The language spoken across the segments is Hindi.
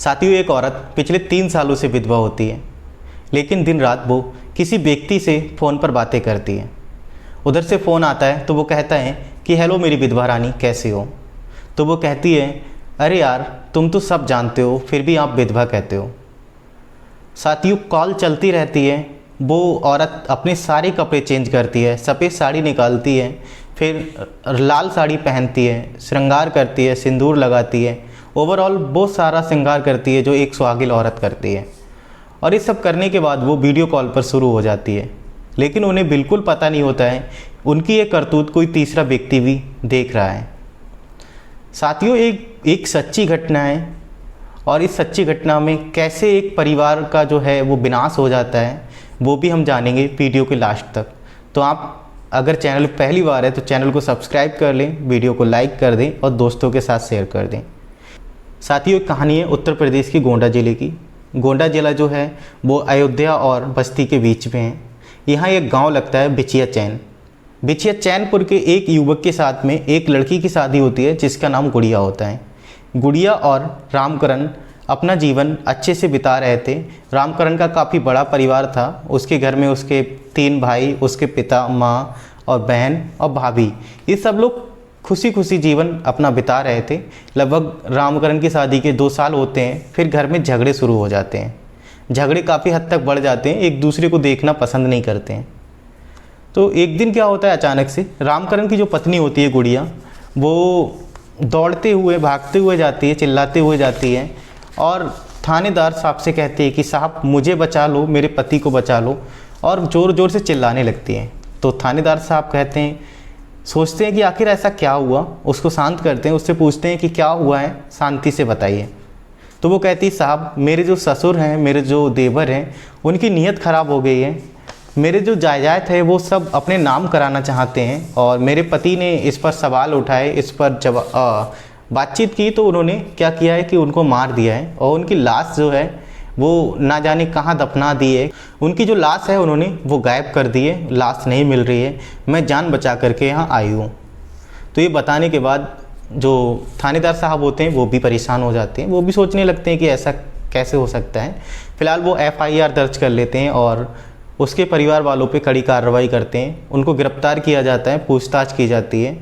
साथियों, एक औरत पिछले 3 सालों से विधवा होती है, लेकिन दिन रात वो किसी व्यक्ति से फ़ोन पर बातें करती है। उधर से फ़ोन आता है तो वो कहता है कि हेलो मेरी विधवा रानी, कैसे हो। तो वो कहती है, अरे यार तुम तो सब जानते हो, फिर भी आप विधवा कहते हो। साथियों, कॉल चलती रहती है। वो औरत अपने सारे कपड़े चेंज करती है, सफ़ेद साड़ी निकालती है, फिर लाल साड़ी पहनती है, श्रृंगार करती है, सिंदूर लगाती है, ओवरऑल बहुत सारा श्रृंगार करती है जो एक सुहागिन औरत करती है। और ये सब करने के बाद वो वीडियो कॉल पर शुरू हो जाती है, लेकिन उन्हें बिल्कुल पता नहीं होता है उनकी ये करतूत कोई तीसरा व्यक्ति भी देख रहा है। साथियों, एक सच्ची घटना है, और इस सच्ची घटना में कैसे एक परिवार का जो है वो विनाश हो जाता है वो भी हम जानेंगे वीडियो के लास्ट तक। तो आप अगर चैनल पहली बार है तो चैनल को सब्सक्राइब कर लें, वीडियो को लाइक कर दें और दोस्तों के साथ शेयर कर दें। साथियों, एक कहानी है उत्तर प्रदेश की गोंडा ज़िले की। गोंडा ज़िला जो है वो अयोध्या और बस्ती के बीच में है। यहाँ एक गांव लगता है बिछिया चैन। बिछिया चैनपुर के एक युवक के साथ में एक लड़की की शादी होती है जिसका नाम गुड़िया होता है। गुड़िया और रामकरण अपना जीवन अच्छे से बिता रहे थे। रामकरण का काफ़ी बड़ा परिवार था। उसके घर में उसके 3 भाई, उसके पिता, माँ और बहन और भाभी, ये सब लोग खुशी खुशी जीवन अपना बिता रहे थे। लगभग रामकरण की शादी के 2 साल होते हैं, फिर घर में झगड़े शुरू हो जाते हैं। झगड़े काफ़ी हद तक बढ़ जाते हैं, एक दूसरे को देखना पसंद नहीं करते हैं। तो एक दिन क्या होता है, अचानक से रामकरण की जो पत्नी होती है गुड़िया, वो दौड़ते हुए भागते हुए जाती है, चिल्लाते हुए जाती है और थानेदार साहब से कहती है कि साहब मुझे बचा लो, मेरे पति को बचा लो, और ज़ोर ज़ोर से चिल्लाने लगती है। तो थानेदार साहब कहते हैं, सोचते हैं कि आखिर ऐसा क्या हुआ, उसको शांत करते हैं, उससे पूछते हैं कि क्या हुआ है, शांति से बताइए। तो वो कहती है, साहब मेरे जो ससुर हैं, मेरे जो देवर हैं, उनकी नीयत ख़राब हो गई है। मेरे जो जायदाद है वो सब अपने नाम कराना चाहते हैं, और मेरे पति ने इस पर सवाल उठाए, इस पर बातचीत की, तो उन्होंने क्या किया है कि उनको मार दिया है, और उनकी लाश जो है वो ना जाने कहाँ दफना दी है। उनकी जो लाश है उन्होंने वो गायब कर दी है, लाश नहीं मिल रही है, मैं जान बचा करके यहाँ आई हूँ। तो ये बताने के बाद जो थानेदार साहब होते हैं वो भी परेशान हो जाते हैं, वो भी सोचने लगते हैं कि ऐसा कैसे हो सकता है। फिलहाल वो FIR दर्ज कर लेते हैं और उसके परिवार वालों पे कड़ी कार्रवाई करते हैं। उनको गिरफ्तार किया जाता है, पूछताछ की जाती है।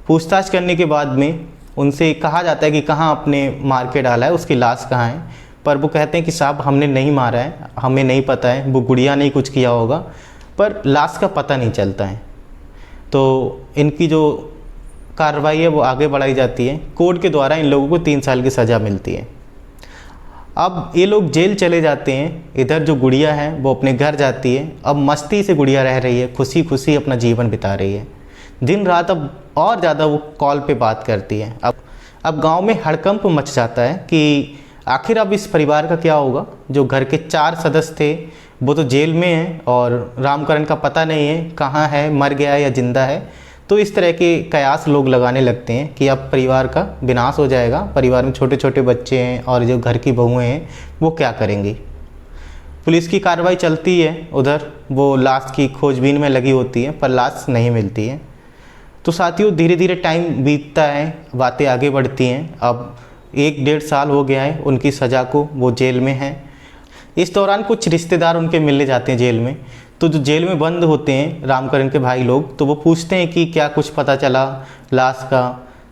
पूछताछ करने के बाद में उनसे कहा जाता है कि कहाँ आपने मार के डाला है, उसकी लाश कहाँ है। पर वो कहते हैं कि साहब हमने नहीं मारा है, हमें नहीं पता है, वो गुड़िया ने कुछ किया होगा, पर लाश का पता नहीं चलता है। तो इनकी जो कार्रवाई है वो आगे बढ़ाई जाती है। कोर्ट के द्वारा इन लोगों को 3 साल की सज़ा मिलती है। अब ये लोग जेल चले जाते हैं। इधर जो गुड़िया है वो अपने घर जाती है। अब मस्ती से गुड़िया रह रही है, खुशी खुशी अपना जीवन बिता रही है। दिन रात अब और ज़्यादा वो कॉल पे बात करती है। अब गांव में हड़कंप मच जाता है कि आखिर अब इस परिवार का क्या होगा। जो घर के 4 सदस्य थे वो तो जेल में हैं, और रामकरण का पता नहीं है कहाँ है, मर गया है या जिंदा है। तो इस तरह के कयास लोग लगाने लगते हैं कि अब परिवार का विनाश हो जाएगा। परिवार में छोटे छोटे बच्चे हैं और जो घर की बहुएं हैं वो क्या करेंगी। पुलिस की कार्रवाई चलती है, उधर वो लाश की खोजबीन में लगी होती है, पर लाश नहीं मिलती है। तो साथियों, धीरे धीरे टाइम बीतता है, बातें आगे बढ़ती हैं। अब 1-1.5 साल हो गया है उनकी सज़ा को, वो जेल में हैं। इस दौरान कुछ रिश्तेदार उनके मिलने जाते हैं जेल में। तो जो जेल में बंद होते हैं रामकरण के भाई लोग, तो वो पूछते हैं कि क्या कुछ पता चला लाश का।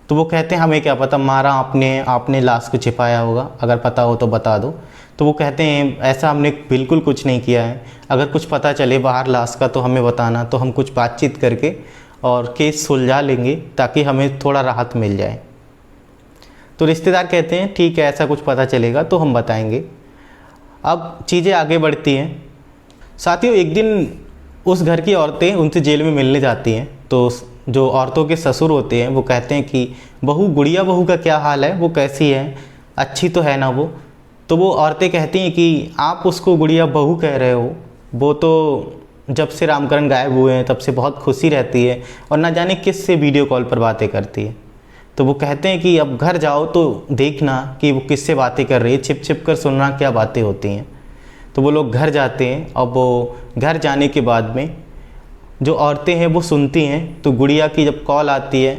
तो वो कहते हैं हमें क्या पता, मारा आपने लाश को छिपाया होगा, अगर पता हो तो बता दो। तो वो कहते हैं ऐसा हमने बिल्कुल कुछ नहीं किया है, अगर कुछ पता चले बाहर लाश का तो हमें बताना, तो हम कुछ बातचीत करके और केस सुलझा लेंगे ताकि हमें थोड़ा राहत मिल जाए। तो रिश्तेदार कहते हैं ठीक है, ऐसा कुछ पता चलेगा तो हम बताएंगे। अब चीज़ें आगे बढ़ती हैं। साथियों, एक दिन उस घर की औरतें उनसे जेल में मिलने जाती हैं। तो जो औरतों के ससुर होते हैं वो कहते हैं कि बहू, गुड़िया बहू का क्या हाल है, वो कैसी है, अच्छी तो है ना वो। तो वो औरतें कहती हैं कि आप उसको गुड़िया बहू कह रहे हो, वो तो जब से रामकरण गायब हुए हैं तब से बहुत खुशी रहती है और ना जाने किस से वीडियो कॉल पर बातें करती है। तो वो कहते हैं कि अब घर जाओ तो देखना कि वो किससे बातें कर रही है, छिप छिप कर सुनना क्या बातें होती हैं। तो वो लोग घर जाते हैं। अब वो घर जाने के बाद में जो औरतें हैं वो सुनती हैं, तो गुड़िया की जब कॉल आती है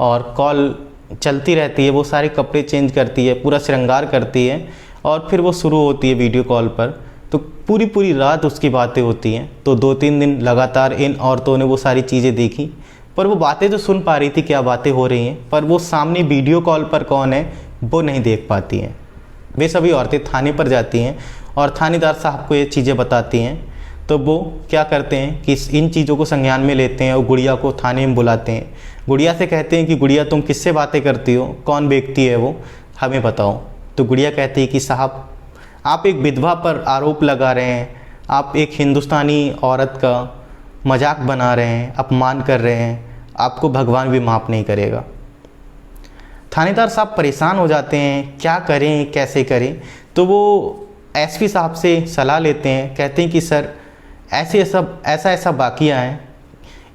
और कॉल चलती रहती है, वो सारे कपड़े चेंज करती है, पूरा श्रृंगार करती है और फिर वो शुरू होती है वीडियो कॉल पर। तो पूरी पूरी रात उसकी बातें होती हैं। तो 2-3 दिन लगातार इन औरतों ने वो सारी चीज़ें देखी, पर वो बातें तो सुन पा रही थी क्या बातें हो रही हैं, पर वो सामने वीडियो कॉल पर कौन है वो नहीं देख पाती हैं। वे सभी औरतें थाने पर जाती हैं और थानेदार साहब को ये चीज़ें बताती हैं। तो वो क्या करते हैं कि इन चीज़ों को संज्ञान में लेते हैं और गुड़िया को थाने में बुलाते हैं। गुड़िया से कहते हैं कि गुड़िया तुम किससे बातें करती हो, कौन व्यक्ति है वो, हमें बताओ। तो गुड़िया कहती है कि साहब आप एक विधवा पर आरोप लगा रहे हैं, आप एक हिंदुस्तानी औरत का मजाक बना रहे हैं, अपमान कर रहे हैं, आपको भगवान भी माफ़ नहीं करेगा। थानेदार साहब परेशान हो जाते हैं, क्या करें कैसे करें। तो वो एसपी साहब से सलाह लेते हैं, कहते हैं कि सर ऐसा वाक़या है,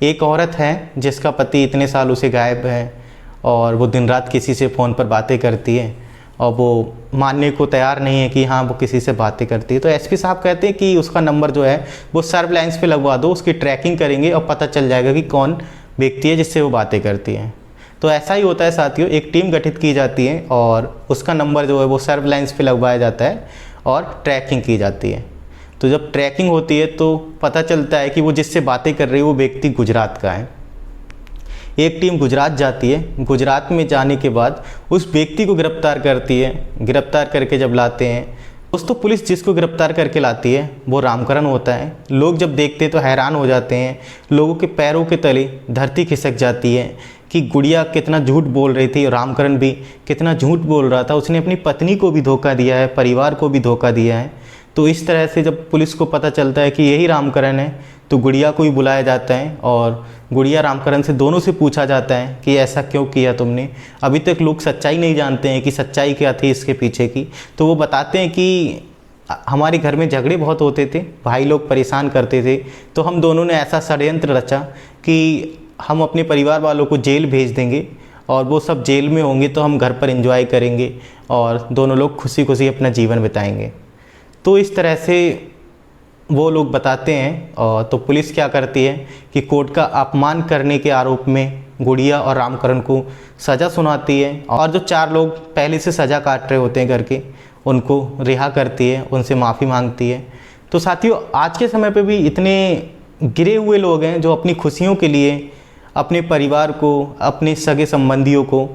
एक औरत है जिसका पति इतने सालों से गायब है और वो दिन रात किसी से फ़ोन पर बातें करती है और वो मानने को तैयार नहीं है कि हाँ वो किसी से बातें करती है। तो एसपी साहब कहते हैं कि उसका नंबर जो है वो सर्विलांस पे लगवा दो, उसकी ट्रैकिंग करेंगे और पता चल जाएगा कि कौन व्यक्ति है जिससे वो बातें करती हैं। तो ऐसा ही होता है साथियों, एक टीम गठित की जाती है और उसका नंबर जो है वो सर्विलांस पे लगवाया जाता है और ट्रैकिंग की जाती है। तो जब ट्रैकिंग होती है तो पता चलता है कि वो जिससे बातें कर रही है वो व्यक्ति गुजरात का है। एक टीम गुजरात जाती है, गुजरात में जाने के बाद उस व्यक्ति को गिरफ्तार करती है। गिरफ्तार करके जब लाते हैं दोस्तों, पुलिस जिसको गिरफ्तार करके लाती है वो रामकरण होता है। लोग जब देखते हैं तो हैरान हो जाते हैं, लोगों के पैरों के तले धरती खिसक जाती है कि गुड़िया कितना झूठ बोल रही थी, रामकरण भी कितना झूठ बोल रहा था। उसने अपनी पत्नी को भी धोखा दिया है, परिवार को भी धोखा दिया है। तो इस तरह से जब पुलिस को पता चलता है कि यही रामकरण है तो गुड़िया को भी बुलाया जाता है और गुड़िया रामकरण से दोनों से पूछा जाता है कि ऐसा क्यों किया तुमने। अभी तक लोग सच्चाई नहीं जानते हैं कि सच्चाई क्या थी इसके पीछे की। तो वो बताते हैं कि हमारे घर में झगड़े बहुत होते थे, भाई लोग परेशान करते थे, तो हम दोनों ने ऐसा षड्यंत्र रचा कि हम अपने परिवार वालों को जेल भेज देंगे और वो सब जेल में होंगे तो हम घर पर एंजॉय करेंगे और दोनों लोग खुशी खुशी अपना जीवन बिताएंगे। तो इस तरह से वो लोग बताते हैं। और तो पुलिस क्या करती है कि कोर्ट का अपमान करने के आरोप में गुड़िया और रामकरण को सज़ा सुनाती है और जो 4 लोग पहले से सज़ा काट रहे होते हैं करके उनको रिहा करती है, उनसे माफ़ी मांगती है। तो साथियों आज के समय पे भी इतने गिरे हुए लोग हैं जो अपनी खुशियों के लिए अपने परिवार को, अपने सगे संबंधियों को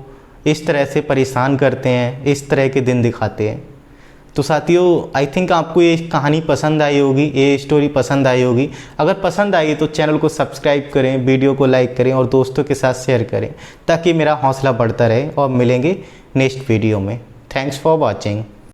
इस तरह से परेशान करते हैं, इस तरह के दिन दिखाते हैं। तो साथियों आई थिंक आपको ये कहानी पसंद आई होगी, ये स्टोरी पसंद आई होगी। अगर पसंद आई तो चैनल को सब्सक्राइब करें, वीडियो को लाइक करें और दोस्तों के साथ शेयर करें ताकि मेरा हौसला बढ़ता रहे। और मिलेंगे नेक्स्ट वीडियो में। Thanks for watching.